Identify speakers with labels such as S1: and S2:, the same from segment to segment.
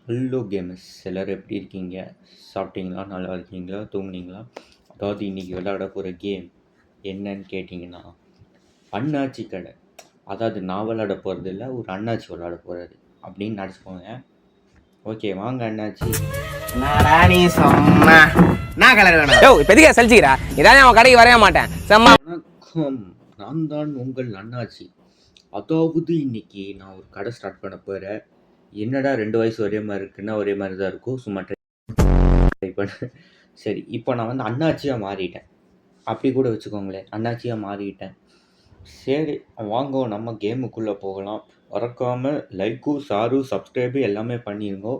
S1: Hello gamers எல்லோரும் எப்படி இருக்கீங்க? சாப்பிட்டீங்களா? நல்லா இருக்கீங்களா? தூங்குனீங்களா? அதாவது இன்றைக்கி விளையாட போகிற கேம் என்னன்னு கேட்டிங்கன்னா அண்ணாச்சி கடை. அதாவது நான் விளையாட போகிறது இல்லை, ஒரு அண்ணாச்சி விளையாட போகிறது அப்படின்னு நினச்சிக்கோங்க. ஓகே வாங்க அண்ணாச்சி.
S2: நீ சொன்ன நான் கலர் வேணும். யோ இப்போ எதுக்கே சலிச்சிக்கிறா? இதான் அவன் கடைக்கு வரைய மாட்டேன்.
S1: வணக்கம், நான் தான் உங்கள் அண்ணாச்சி. அதாவது இன்னைக்கு நான் ஒரு கடை ஸ்டார்ட் பண்ண போகிறேன். என்னடா 2 வயசு ஒரே மாதிரி இருக்குன்னா ஒரே மாதிரி தான் இருக்கும். சும்மா ட்ரை பண்ண. சரி, இப்போ நான் வந்து அண்ணாச்சியாக மாறிட்டேன். அப்படி கூட வச்சுக்கோங்களேன், அண்ணாச்சியாக மாறிட்டேன். சரி வாங்க நம்ம கேமுக்குள்ளே போகலாம். மறக்காமல் லைக்கு சப்ஸ்கிரைபு எல்லாமே பண்ணிடுங்க.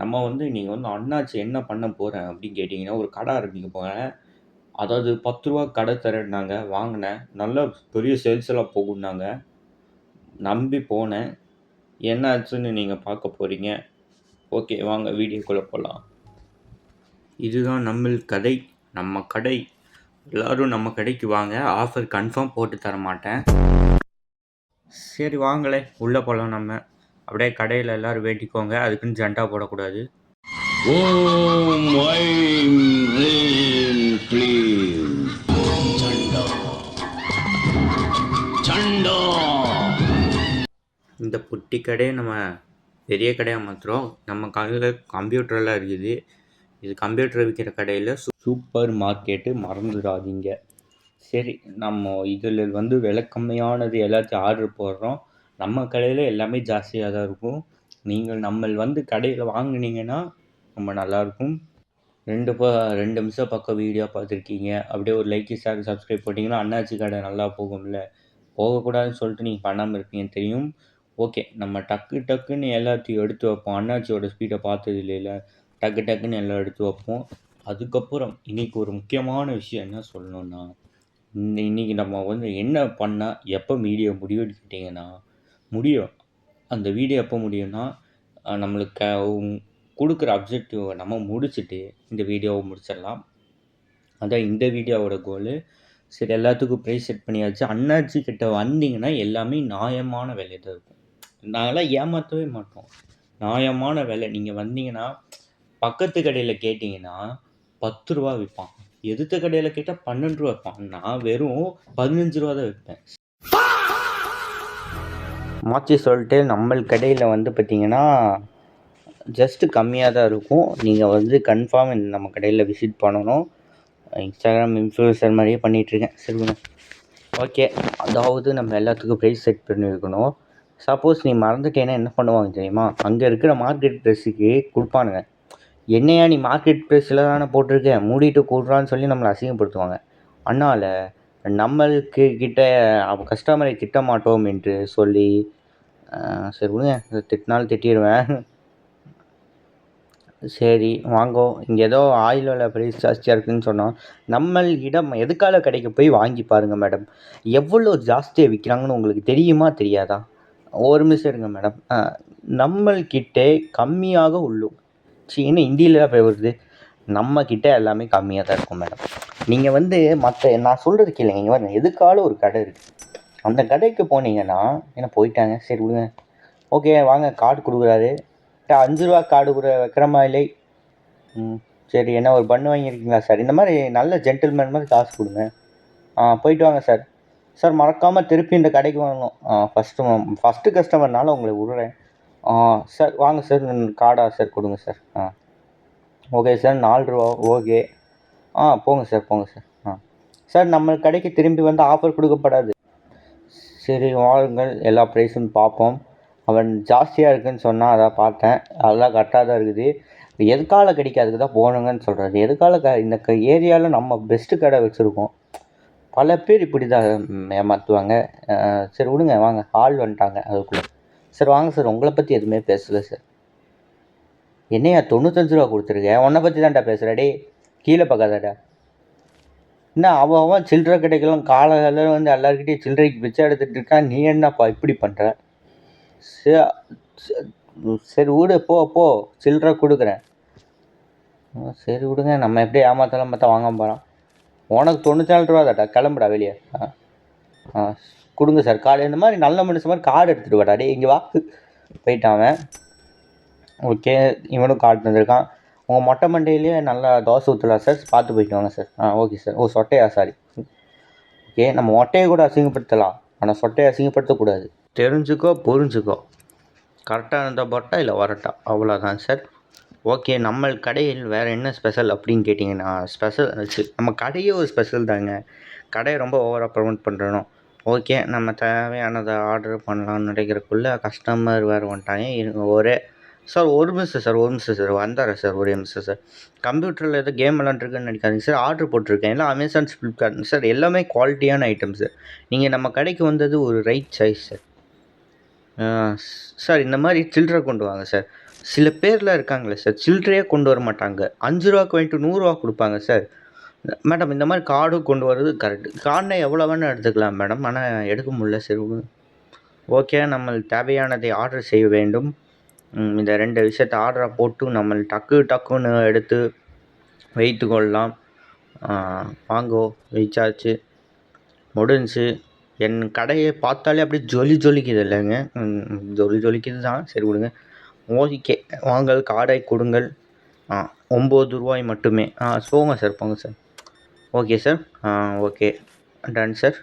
S1: நம்ம வந்து நீங்கள் வந்து அண்ணாச்சி என்ன பண்ண போகிறேன் அப்படின்னு கேட்டிங்கன்னா, ஒரு கடை ஆரம்பிக்க போகிறேன். அதாவது 10 ரூபா கடை தரேன்னாங்க, வாங்கினேன். நல்ல பெரிய சேல்ஸ் எல்லாம் போகுன்னாங்க, நம்பி போனேன். என்ன ஆச்சுன்னு நீங்கள் பார்க்க போகிறீங்க. ஓகே வாங்க வீடியோக்குள்ளே போகலாம். இதுதான் நம்ம கடை, நம்ம கடை. எல்லோரும் நம்ம கடைக்கு வாங்க, ஆஃபர் கன்ஃபார்ம் போட்டு தர மாட்டேன். சரி வாங்களே உள்ளே போகலாம். நம்ம அப்படியே கடையில் எல்லோரும் வேண்டிக்கோங்க, அதுக்குன்னு ஜண்டா போடக்கூடாது. இந்த புட்டி கடையை நம்ம பெரிய கடையாக மாற்றுறோம். நம்ம கடையில் கம்ப்யூட்டரெல்லாம் இருக்குது. இது கம்ப்யூட்டர் விற்கிற கடையில் சூப்பர் மார்க்கெட்டு, மறந்துடாதீங்க. சரி, நம்ம இதில் வந்து விலை கம்மியானது எல்லாத்தையும் ஆர்டர் போடுறோம். நம்ம கடையில் எல்லாமே ஜாஸ்தியாக தான் இருக்கும். நீங்கள் நம்ம வந்து கடையில் வாங்கினீங்கன்னா ரொம்ப நல்லாயிருக்கும். 2 நிமிஷம் பக்கம் வீடியோ பார்த்துருக்கீங்க, அப்படியே ஒரு லைக் ஷேர் சப்ஸ்கிரைப் பண்ணிங்கன்னா அண்ணாச்சி கடை நல்லா போகும்ல. போகக்கூடாதுன்னு சொல்லிட்டு நீங்கள் பண்ணாமல் இருப்பீங்கன்னு தெரியும். ஓகே, நம்ம டக்குன்னு எல்லாத்தையும் எடுத்து வைப்போம். அண்ணாச்சியோட ஸ்பீடை பார்த்தது இல்லைல்ல, டக்குன்னு எல்லாம் எடுத்து வைப்போம். அதுக்கப்புறம் இன்றைக்கி ஒரு முக்கியமான விஷயம் என்ன சொல்லணுன்னா, இன்றைக்கி நம்ம வந்து என்ன பண்ணால் எப்போ வீடியோ முடியும்னு கேட்டிங்கன்னா, முடியும். அந்த வீடியோ எப்போ முடியும்னா, நம்மளுக்கு கொடுக்குற அப்ஜெக்டிவை நம்ம முடிச்சுட்டு இந்த வீடியோவை முடிச்சிடலாம். அதான் இந்த வீடியோவோட கோலு. சரி, எல்லாத்துக்கும் ப்ரைஸ் செட் பண்ணியாச்சு. அண்ணாச்சி கிட்ட வந்தீங்கன்னா எல்லாமே நியாயமான விலை தான் இருக்கும். நாங்களாம் ஏமாற்றவே மாட்டோம். நியாயமான விலை. நீங்கள் வந்தீங்கன்னா பக்கத்து கடையில் கேட்டிங்கன்னா 10 ரூபா விற்பான், எதிர்த்த கடையில் கேட்டால் 12 ரூபா விற்பான். நான் வெறும் 15 ரூபா தான் விற்பேன். மாற்றி சொல்லிட்டு நம்ம கடையில் வந்து பார்த்திங்கன்னா ஜஸ்ட்டு கம்மியாக தான் இருக்கும். நீங்கள் வந்து கன்ஃபார்ம் நம்ம கடையில் விசிட் பண்ணணும். இன்ஸ்டாகிராம் இன்ஃப்ளூயன்சர் மாதிரியே பண்ணிகிட்ருக்கேன். சரிங்க, ஓகே. அதாவது நம்ம எல்லாத்துக்கும் ப்ரைஸ் செட் பண்ணி வைக்கணும். சப்போஸ் நீ மறந்துட்டேன்னா என்ன பண்ணுவாங்க தெரியுமா? அங்கே இருக்கிற மார்க்கெட் ப்ரைஸுக்கு கொடுப்பானுங்க. என்னையா நீ மார்க்கெட் ப்ரைஸில் தானே போட்டிருக்கேன், மூடிட்டு கூடுறான்னு சொல்லி நம்மளை அசிங்கப்படுத்துவாங்க. அதனால் நம்மளுக்கு கிட்ட கஸ்டமரை திட்ட மாட்டோம் என்று சொல்லி, சரி விடுங்க, திட்டினாலும் திட்டிடுவேன். சரி வாங்கோ, இங்கே ஏதோ ஆயில் விலை ப்ரைஸ் ஜாஸ்தியாக இருக்குதுன்னு சொன்னோம். நம்மளிடம் எதுக்கால கடைக்கு போய் வாங்கி பாருங்கள் மேடம், எவ்வளோ ஜாஸ்தியாக விற்கிறாங்கன்னு உங்களுக்கு தெரியுமா தெரியாதா? ஒரு நிமிஷம் இருங்க மேடம். நம்மள்கிட்ட கம்மியாக உள்ளோம். என்ன ஹிந்தியில் போய் வருது? நம்மக்கிட்ட எல்லாமே கம்மியாக தான் இருக்கும் மேடம். நீங்கள் வந்து மற்ற நான் சொல்கிறது கேளுங்க. இங்கே பாருங்க, எதுக்கால ஒரு கடை இருக்குது. அந்த கடைக்கு போனீங்கன்னா என்ன போயிட்டாங்க. சரி விடுங்க. ஓகே வாங்க, கார்டு கொடுக்குறாரு. 5 ரூபா கார்டு கூட விக்ரமா இல்லை. சரி, என்ன ஒரு பண்ணு வாங்கியிருக்கீங்களா சார்? இந்த மாதிரி நல்ல ஜென்டில்மேன் மாதிரி காசு கொடுங்க. போயிட்டு வாங்க சார். சார் மறக்காமல் திருப்பி இந்த கடைக்கு வாங்கணும். ஃபஸ்ட்டு கஸ்டமர்னால உங்களை விடுறேன். சார் வாங்க சார், கார்டா சார் கொடுங்க சார். ஓகே சார், 4 ரூபா. ஓகே, போங்க சார் போங்க சார். சார் நம்ம கடைக்கு திரும்பி வந்து ஆஃபர் கொடுக்கப்படாது. சரி வாருங்கள், எல்லா ப்ரைஸும் பார்ப்போம். அவன் ஜாஸ்தியாக இருக்குதுன்னு சொன்னால் அதான் பார்த்தேன், அதெல்லாம் கரெக்டாக தான் இருக்குது. எதுக்கால கிடைக்காதுக்கு தான் போகணுங்கன்னு சொல்கிறது. எதுக்கால இந்த ஏரியாவில் நம்ம பெஸ்ட்டு கடை வச்சுருக்கோம். பல பேர் இப்படி தான் ஏமாற்றுவாங்க. சரி விடுங்க, வாங்க, ஆள் வந்துட்டாங்க அதுக்குள்ளே. சார் வாங்க சார், உங்களை பற்றி எதுவுமே பேசலை சார். என்னையா 95 ரூபா கொடுத்துருக்கேன், உன்னை பற்றி தான்டா பேசுகிறடே, கீழே பார்க்காதடா. என்ன அவன் சில்லறை கடைக்கெல்லாம் காலையில் வந்து எல்லாருக்கிட்டையும் சில்லறைக்கு பிச்சை எடுத்துகிட்டு இருக்கான், நீ என்னப்பா இப்படி பண்ணுற? சரி விடு, போ சில்லறை கொடுக்குறேன். சரி விடுங்க, நம்ம எப்படி ஏமாத்தலாம் பார்த்தா வாங்க போகிறான். உனக்கு 94 ரூபா தாட்டா, கிளம்புடா வெளியே. கொடுங்க சார் கார்டு. இந்த மாதிரி நல்ல மனுஷன் மாதிரி கார்டு எடுத்துகிட்டு வாடா. டே இங்கே வா. போயிட்டான் அவன். ஓகே, இவனும் கார்டு தந்திருக்கான். உங்கள் மொட்டை மண்டையிலேயே நல்லா தோசை ஊற்றலாம் சார், பார்த்து போயிட்டு வாங்க சார். Okay sir. சொட்டையா, சாரி. ஓகே, நம்ம மொட்டையை கூட அசிங்கப்படுத்தலாம், ஆனால் சொட்டையை அசிங்கப்படுத்தக்கூடாது. தெரிஞ்சுக்கோ, புரிஞ்சுக்கோ. கரெக்டாக இருந்தால் பரோட்டா, இல்லை வரட்டா, அவ்வளோதான் சார். ஓகே, நம்ம கடையில் வேறு என்ன ஸ்பெஷல் அப்படின்னு கேட்டிங்கன்னா, ஸ்பெஷல் நம்ம கடையே ஒரு ஸ்பெஷல் தாங்க. கடையை ரொம்ப ஓவராக ப்ரமோட் பண்ணுறோம். ஓகே, நம்ம தேவையானதை ஆர்டர் பண்ணலான்னு நினைக்கிறக்குள்ளே கஸ்டமர் வேறு வந்துட்டாங்க. ஒரே சார், ஒரு நிமிஷம் சார், ஒரு நிமிஷம் சார், வந்துடுறேன் சார், ஒரே நிமிஷம் சார். கம்ப்யூட்டரில் ஏதோ கேம் விளாண்டுருக்குன்னு நினைக்காதீங்க சார். ஆர்டர் போட்டிருக்கேன், எல்லாம் அமேசான், ஃப்ளிப்கார்ட் சார். எல்லாமே குவாலிட்டியான ஐட்டம் சார். நீங்கள் நம்ம கடைக்கு வந்தது ஒரு ரைட் சாய்ஸ் சார். சார், இந்த மாதிரி சில்லறை கொண்டு வாங்க சார். சில பேர்லாம் இருக்காங்களே சார், சில்லறையே கொண்டு வர மாட்டாங்க. 5 ரூபாய்க்கு வாங்கிட்டு 100 ரூபா கொடுப்பாங்க சார். மேடம், இந்த மாதிரி கார்டும் கொண்டு வர்றது கரெக்டு. கார்டுனா எவ்வளோ வேணால் எடுத்துக்கலாம் மேடம், ஆனால் எடுக்க முடியல சரி. ஓகே, நம்ம தேவையானதை ஆர்டர் செய்ய வேண்டும். இந்த 2 விஷயத்தை ஆர்டராக போட்டு நம்ம டக்குன்னு எடுத்து வைத்து கொள்ளலாம். வாங்கோ, ரீசார்ஜ் முடிஞ்சு. என் கடையை பார்த்தாலே அப்படியே ஜொலிக்குது இல்லைங்க? ஜொலிக்குது தான், சரி விடுங்க. ஓகே, வாங்கள், கார்டை கொடுங்கள். 9 ரூபாய் மட்டுமே. போங்க சார், போங்க sir. Okay sir. Okay, ton sir.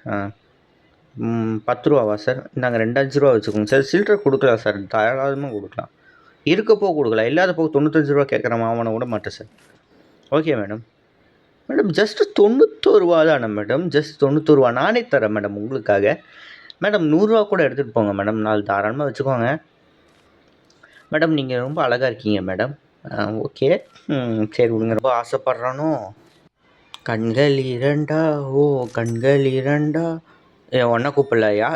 S1: 10 ரூபாவா சார்? நாங்கள் 5 ரூபா வச்சுக்கோங்க சார். சில்லறை கொடுக்கலாம் சார், தாராளமாக கொடுக்கலாம். இருக்கப்போ கொடுக்கலாம், இல்லாதப்போ 95 ரூபா கேட்குறேன், அவனை விட மாட்டேன் sir. Okay madam. Madam, just 91 ரூபா தானே மேடம், ஜஸ்ட் 91 ரூபா. நானே தரேன் மேடம் உங்களுக்காக. மேடம், 100 ரூபா கூட எடுத்துகிட்டு போங்க மேடம், நாலு தாராளமாக வச்சுக்கோங்க. மேடம், நீங்கள் ரொம்ப அழகாக இருக்கீங்க மேடம். ஓகே, சரி விடுங்க. ரொம்ப ஆசைப்பட்றானோ? கண்கள் இரண்டா, ஓ கண்கள் இரண்டா, ஒன்றை கூப்பிடலையா?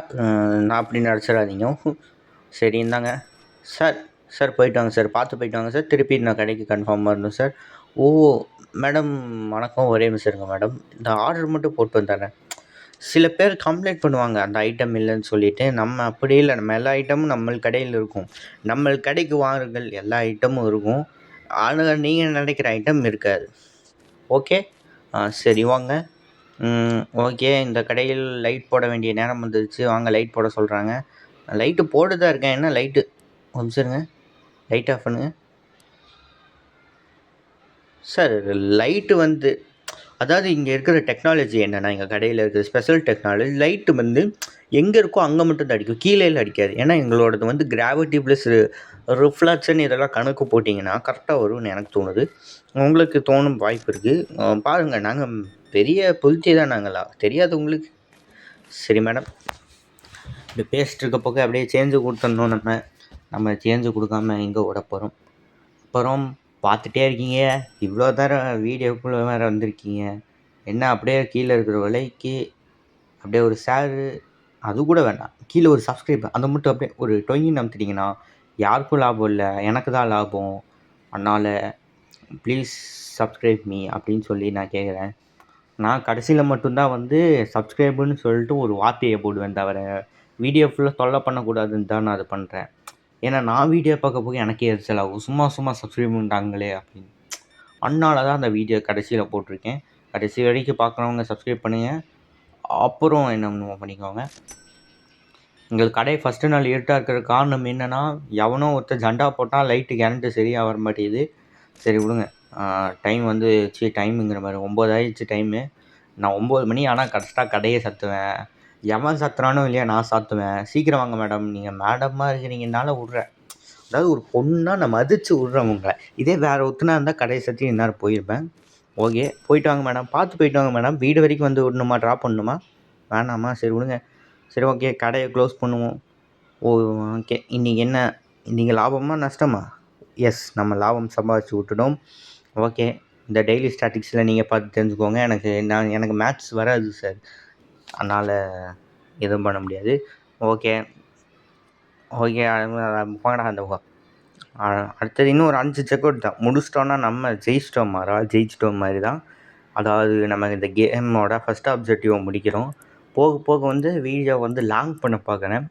S1: நான் அப்படி நடிச்சிடாதீங்க. சரி, இந்தாங்க சார். சார், போயிட்டு வாங்க சார், பார்த்து போயிட்டு வாங்க சார். திருப்பி நான் கடைக்கு கன்ஃபார்மாக இருந்தோம் சார். ஓ மேடம், வணக்கம். ஒரே நிமிஷம் இருங்க மேடம், இந்த ஆர்டர் மட்டும் போட்டு வந்துடுறேன். சில பேர் கம்ப்ளைண்ட் பண்ணுவாங்க அந்த ஐட்டம் இல்லைன்னு சொல்லிவிட்டு. நம்ம அப்படி இல்லை, நம்ம எல்லா ஐட்டமும் நம்ம கடையில் இருக்கும். நம்ம கடைக்கு வாருங்கள், எல்லா ஐட்டமும் இருக்கும். ஆனால் நீங்கள் நினைக்கிற ஐட்டம் இருக்காது. ஓகே, சரி வாங்க. ஓகே, இந்த கடையில் லைட் போட வேண்டிய நேரம் வந்துருச்சு. வாங்க, லைட் போட சொல்கிறாங்க. லைட்டு போட்டு தான் இருக்கேன். என்ன லைட்டு? சரிங்க, லைட் ஆஃப் பண்ணுங்க சார். லைட்டு வந்து, அதாவது இங்கே இருக்கிற டெக்னாலஜி என்னென்னா, எங்கள் கடையில் இருக்கிற ஸ்பெஷல் டெக்னாலஜி, லைட்டு வந்து எங்கே இருக்கோ அங்கே மட்டும் தான் அடிக்கும், கீழேயில் அடிக்காது. ஏன்னா எங்களோடது வந்து கிராவிட்டி ப்ளஸ் ரிஃப்ளெக்ஷன் இதெல்லாம் கணக்கு போட்டிங்கன்னா கரெக்டாக வரும்னு எனக்கு தோணுது. உங்களுக்கு தோணும் வாய்ப்பு இருக்குது. பாருங்கள், நாங்கள் பெரிய புதுச்சி தான் நாங்களா, தெரியாது உங்களுக்கு. சரி மேடம், இப்படி பேசிட்டு இருக்க போக அப்படியே சேஞ்சு கொடுத்துடணும். நம்ம சேஞ்சு கொடுக்காம எங்கே விட போகிறோம்? அப்புறம் பார்த்துட்டே இருக்கீங்க, இவ்வளோ தரம் வீடியோக்குள்ளே வேறு வந்திருக்கீங்க. என்ன அப்படியே கீழே இருக்கிற விலைக்கு அப்படியே ஒரு ஷேரு, அது கூட வேண்டாம், கீழே ஒரு சப்ஸ்கிரைப், அதை மட்டும் அப்படியே ஒரு டொயின்னு அமுத்திட்டிங்கன்னா யாருக்கும் லாபம் இல்லை, எனக்கு தான் லாபம். அதனால் ப்ளீஸ் சப்ஸ்கிரைப் மீ அப்படின்னு சொல்லி நான் கேட்குறேன். நான் கடைசியில் மட்டும்தான் வந்து சப்ஸ்கிரைபுன்னு சொல்லிட்டு ஒரு வார்த்தையை போடுவேன், தவிர வீடியோ ஃபுல்லாக தொல்லை பண்ணக்கூடாதுன்னு தான் நான் அதை பண்ணுறேன். ஏன்னா நான் வீடியோ பார்க்க போக எனக்கே எரிச்சல் ஆகும், சும்மா சப்ஸ்கிரைப் பண்ணிட்டாங்களே அப்படின்னு. அதனால தான் அந்த வீடியோ கடைசியில் போட்டிருக்கேன். கடைசி வரைக்கும் பார்க்குறவங்க சப்ஸ்கிரைப் பண்ணுங்கள், அப்புறம் என்ன பண்ணிக்கோங்க. எங்களுக்கு கடை ஃபஸ்ட்டு நாள் இருட்டாக இருக்கிற காரணம் என்னென்னா, எவனோ ஒருத்தர் ஜண்டா போட்டால் லைட்டு கரண்ட்டு சரியாக வர மாட்டேங்குது. சரி விடுங்க. டைம் வந்து டைமுங்கிற மாதிரி 9 ஆயிடுச்சு டைமு. நான் 9 மணி ஆனால் கரெக்டாக கடையை சாத்துவேன். எவன் சாத்துறானோ இல்லையா, நான் சாத்துவேன். சீக்கிரம் வாங்க மேடம், நீங்கள் மேடமாக இருக்கிறீங்கனால விட்றேன். அதாவது ஒரு பொண்ணாக நான் மதித்து விட்றேன் உங்களை. இதே வேறு ஒருத்தனா இருந்தால் கடையை சாத்தி இந்நேரம் போயிருப்பேன். ஓகே, போயிட்டு வாங்க மேடம், பார்த்து போயிட்டு வாங்க மேடம். வீடு வரைக்கும் வந்து விடணுமா, ட்ராப் பண்ணணுமா? வேணாமா? சரி விடுங்க. சரி ஓகே, கடையை க்ளோஸ் பண்ணுவோம். ஓகே, இன்றைக்கி லாபமா நஷ்டமா? எஸ், நம்ம லாபம் சம்பாதிச்சு விட்டுட்டோம். ஓகே, இந்த டெய்லி ஸ்டாட்டிக்ஸில் நீங்கள் பார்த்து தெரிஞ்சுக்கோங்க. எனக்கு மேத்ஸ் வராது சார், அதனால் எதுவும் பண்ண முடியாது. ஓகே, போங்கடா அந்த அடுத்தது இன்னும் ஒரு 5 செக் அவுட் தான் முடிச்சிட்டோன்னா நம்ம ஜெயிச்சிட்டோம் மாதிரி தான். அதாவது நம்ம இந்த கேமோட ஃபஸ்ட் ஆப்ஜெக்டிவை முடிக்கிறோம். போக வந்து வீடியோ வந்து லாங் பண்ண பார்க்குறேன்.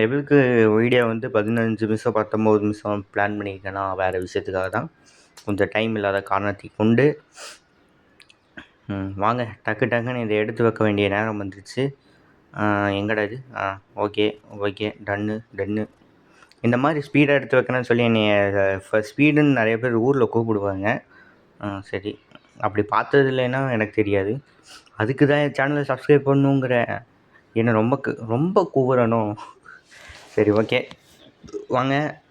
S1: எதுக்கு வீடியோ வந்து 15 நிமிஷம் 19 நிமிஷம் பிளான் பண்ணியிருக்கேன்னா வேறு விஷயத்துக்காக தான். கொஞ்சம் டைம் இல்லாத காரணத்தை கொண்டு வாங்க, டக்குன்னு இதை எடுத்து வைக்க வேண்டிய நேரம் வந்துருச்சு. எங்கடா இது? ஓகே, டன்னு. இந்த மாதிரி ஸ்பீடாக எடுத்து வைக்கணும்னு சொல்லி என்னைய ஸ்பீடுன்னு நிறைய பேர் ஊரில் கூப்பிடுவாங்க. சரி, அப்படி பார்த்தது இல்லைன்னா எனக்கு தெரியாது. அதுக்கு தான் என் சேனலை சப்ஸ்கிரைப் பண்ணணுங்கிறேன். என்ன ரொம்ப கூவுறணும். சரி, ஓகே.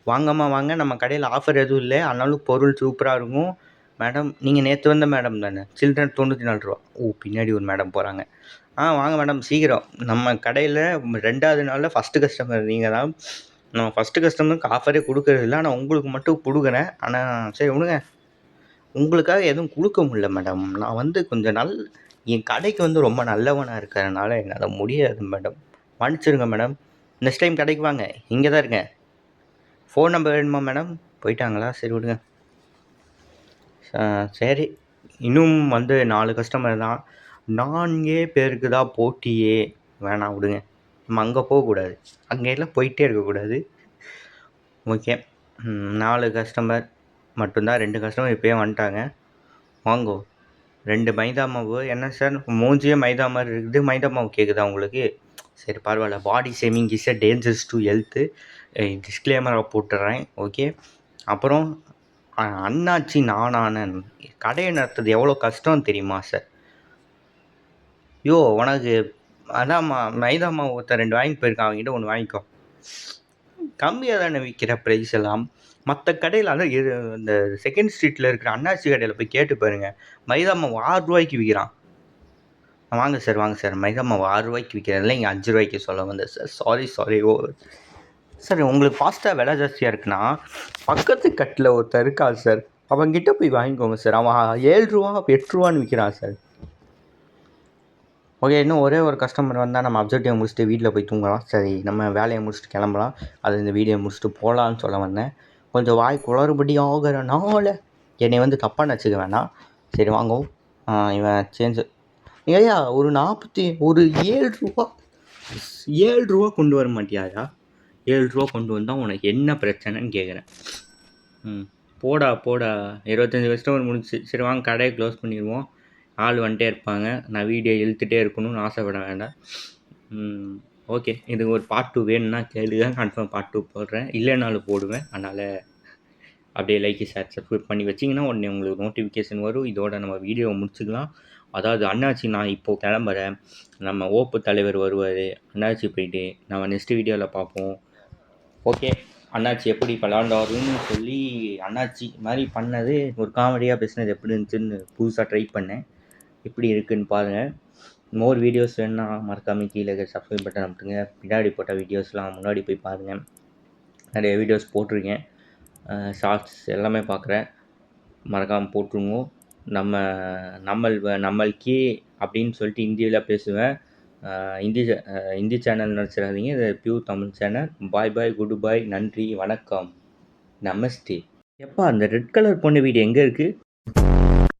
S1: வாங்கம்மா வாங்க. நம்ம கடையில் ஆஃபர் எதுவும் இல்லை, ஆனாலும் பொருள் சூப்பராக இருக்கும். மேடம், நீங்கள் நேற்று வந்த மேடம் தானே? சில்ட்ரன் ரூ. 94. பின்னாடி ஒரு மேடம் போகிறாங்க. வாங்க மேடம், சீக்கிரம். நம்ம கடையில் 2வது நாளில் ஃபஸ்ட்டு கஸ்டமர் நீங்கள் தான். நம்ம ஃபஸ்ட்டு கஸ்டமருக்கு ஆஃபரே கொடுக்கறது இல்லை, ஆனால் உங்களுக்கு மட்டும் கொடுக்குறேன். ஆனால் சரி விடுங்க, உங்களுக்காக எதுவும் கொடுக்க முடியல மேடம். நான் கொஞ்சம் என் கடைக்கு ரொம்ப நல்லவனாக இருக்கிறதுனால என்னால் முடியாது மேடம். மன்னிச்சிருங்க மேடம். நெக்ஸ்ட் டைம் கடைக்கு வாங்க, இங்கே தான் இருக்கேன். ஃபோன் நம்பர் வேணுமா மேடம்? போயிட்டாங்களா? சரி விடுங்க. சரி, இன்னும் 4 கஸ்டமர் தான். 4 பேருக்கு தான் போட்டியே. வேணாம் விடுங்க, நம்ம அங்கே போகக்கூடாது, அங்கே எல்லாம் போயிட்டே இருக்கக்கூடாது. ஓகே, 4 கஸ்டமர் மட்டும்தான். 2 கஸ்டமர் இப்போயே வந்துட்டாங்க. வாங்கோ. 2 மைதா மாவு. என்ன சார் மூஞ்சியே மைதா மாதிரி இருக்குது, மைதா மாவு கேட்குதா உங்களுக்கு? சரி பரவாயில்ல. Body shaming is a dangers to health. டிஸ்க்ளைமரை போட்டுடுறேன். ஓகே. அப்புறம் அண்ணாச்சி நானானன் கடையை நடத்துறது எவ்வளோ கஷ்டம் தெரியுமா சார்? உனக்கு அதாம்மா மைதா மாவு ஒருத்தர் 2 வாங்கி போயிருக்கான், அவங்ககிட்ட 1 வாங்கிக்கோ. கம்மியாக தானே விற்கிற ப்ரைஸ் எல்லாம். மற்ற கடையில் அதான் இந்த செகண்ட் ஸ்ட்ரீட்டில் இருக்கிற அண்ணாச்சி கடையில் போய் கேட்டு பாருங்கள். மைதா மாவு 6 ரூபாய்க்கு விற்கிறான். வாங்க சார். மைதா மாவு 6 ரூபாய்க்கு விற்கிறேன் இல்லை, இங்கே 5 ரூபாய்க்கு சொல்ல வந்தேன் சார். சாரி. சார், உங்களுக்கு ஃபாஸ்ட்டாக விலை ஜாஸ்தியாக இருக்குன்னா பக்கத்து கட்டில் ஒருத்தர் இருக்காது சார், அவங்ககிட்ட போய் வாங்கிக்கோங்க சார். அவன் 7 ரூபா 8 ரூபான்னு விற்கிறான் சார். ஓகே, இன்னும் ஒரே ஒரு கஸ்டமர் வந்தால் நம்ம அப்ஜெக்டிவ் முடிச்சுட்டு வீட்டில் போய் தூங்கலாம். சரி, நம்ம வேலையை முடிச்சுட்டு கிளம்பலாம். அது இந்த வீடியோ முடிச்சுட்டு போகலான்னு சொல்ல வந்தேன். கொஞ்சம் வாய் குளறுபடி ஆகிறனால என்னை தப்பாக நினச்சிக்க வேணாம். சரி வாங்கவும். இவன் சேஞ்சு ஐயா ஒரு 7 ரூபா 7 ரூபா கொண்டு வர மாட்டியாயா? 7 ரூபா கொண்டு வந்தால் உனக்கு என்ன பிரச்சனைன்னு கேட்குறேன். போடா 25 கஸ்டமர் முடிச்சு. சரி வாங்க, கடையை க்ளோஸ் பண்ணிடுவோம். ஆள் வந்துட்டே இருப்பாங்க. நான் வீடியோ இழுத்துட்டே இருக்கணும்னு ஆசைப்பட வேண்டாம். ஓகே, இதுக்கு ஒரு பார்ட் 2 வேணும்னா கேளுங்க, கன்ஃபார்ம் பார்ட் 2 போடுறேன். இல்லைனாலும் போடுவேன். அதனால் அப்படியே லைக் ஷேர் சப்ஸ்கிரைப் பண்ணி வச்சிங்கன்னா உடனே உங்களுக்கு நோட்டிஃபிகேஷன் வரும். இதோட நம்ம வீடியோவை முடிச்சுக்கலாம். அதாவது அண்ணாச்சி, நான் இப்போது கிளம்புறேன். நம்ம ஓப்பு தலைவர் வருவார். அண்ணாச்சி போயிட்டு நம்ம நெக்ஸ்ட் வீடியோவில் பார்ப்போம். ஓகே, அண்ணாச்சி எப்படி விளாண்டாருன்னு சொல்லி அண்ணாச்சி மாதிரி பண்ணது ஒரு காமெடியாக பேசினது எப்படி இருந்துச்சுன்னு புதுசாக ட்ரை பண்ணேன். எப்படி இருக்குதுன்னு பாருங்கள். மோர் வீடியோஸ் வேணுன்னா மறக்காமல் கீழே சப்ஸ்கிரைப் பட்டன் அமுத்துங்க. பின்னாடி போட்ட வீடியோஸ்லாம் முன்னாடி போய் பாருங்கள். நிறைய வீடியோஸ் போட்டிருக்கேன், ஷார்ட்ஸ் எல்லாமே பார்க்குறேன். மறக்காமல் போட்டுருங்க. நம்மளுக்கே அப்படின்னு சொல்லிட்டு ஹிந்தியில் பேசுவேன். ஹிந்தி சேனல் நினச்சிடாதீங்க, இது பியூர் தமிழ் சேனல். பாய், குட் பாய், நன்றி, வணக்கம், நமஸ்தே. எப்பா அந்த ரெட் கலர் பொண்ணு வீடு எங்கே இருக்குது?